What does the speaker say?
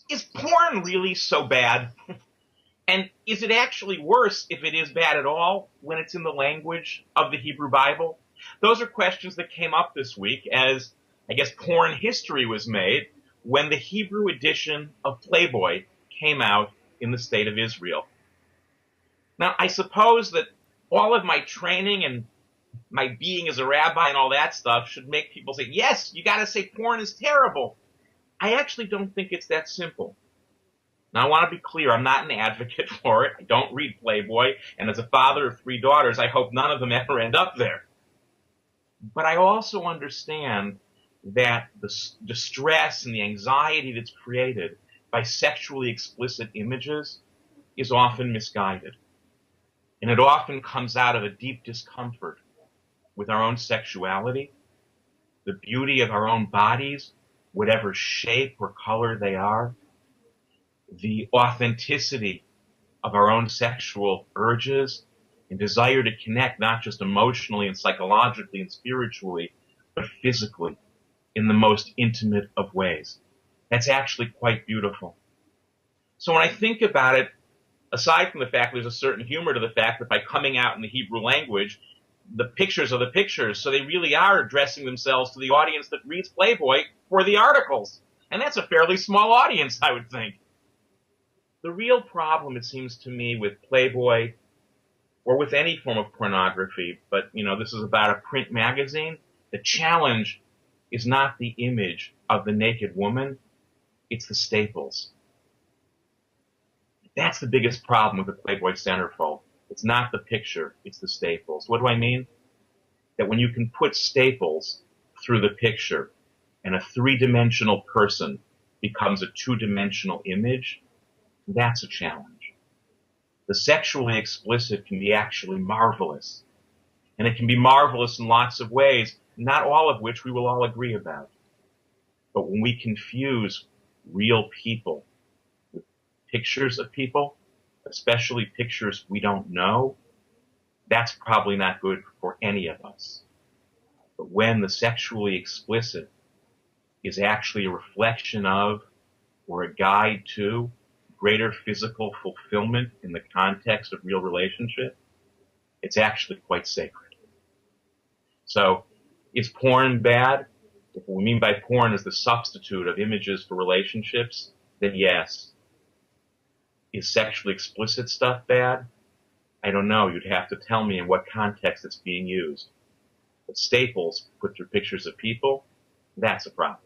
Is porn really so bad? And is it actually worse if it is bad at all when it's in the language of the Hebrew Bible? Those are questions that came up this week as, I guess, porn history was made when the Hebrew edition of Playboy came out in the state of Israel. Now, I suppose that all of my training and my being as a rabbi and all that stuff should make people say, yes, you got to say porn is terrible. I actually don't think it's that simple. Now, I want to be clear. I'm not an advocate for it. I don't read Playboy. And as a father of 3 daughters, I hope none of them ever end up there. But I also understand that the distress and the anxiety that's created by sexually explicit images is often misguided. And it often comes out of a deep discomfort with our own sexuality, the beauty of our own bodies, whatever shape or color they are, the authenticity of our own sexual urges and desire to connect not just emotionally and psychologically and spiritually, but physically in the most intimate of ways. That's actually quite beautiful. So when I think about it, aside from the fact there's a certain humor to the fact that by coming out in the Hebrew language, the pictures are the pictures, so they really are addressing themselves to the audience that reads Playboy for the articles. And that's a fairly small audience, I would think. The real problem, it seems to me, with Playboy, or with any form of pornography, but, this is about a print magazine, the challenge is not the image of the naked woman, it's the staples. That's the biggest problem with the Playboy centerfold. It's not the picture, it's the staples. What do I mean? That when you can put staples through the picture and a 3-dimensional person becomes a 2-dimensional image, that's a challenge. The sexually explicit can be actually marvelous. And it can be marvelous in lots of ways, not all of which we will all agree about. But when we confuse real people with pictures of people, especially pictures we don't know, that's probably not good for any of us. But when the sexually explicit is actually a reflection of or a guide to greater physical fulfillment in the context of real relationship, it's actually quite sacred. So, is porn bad? If what we mean by porn is the substitute of images for relationships, then yes. Is sexually explicit stuff bad? I don't know. You'd have to tell me in what context it's being used. But staples put through pictures of people, that's a problem.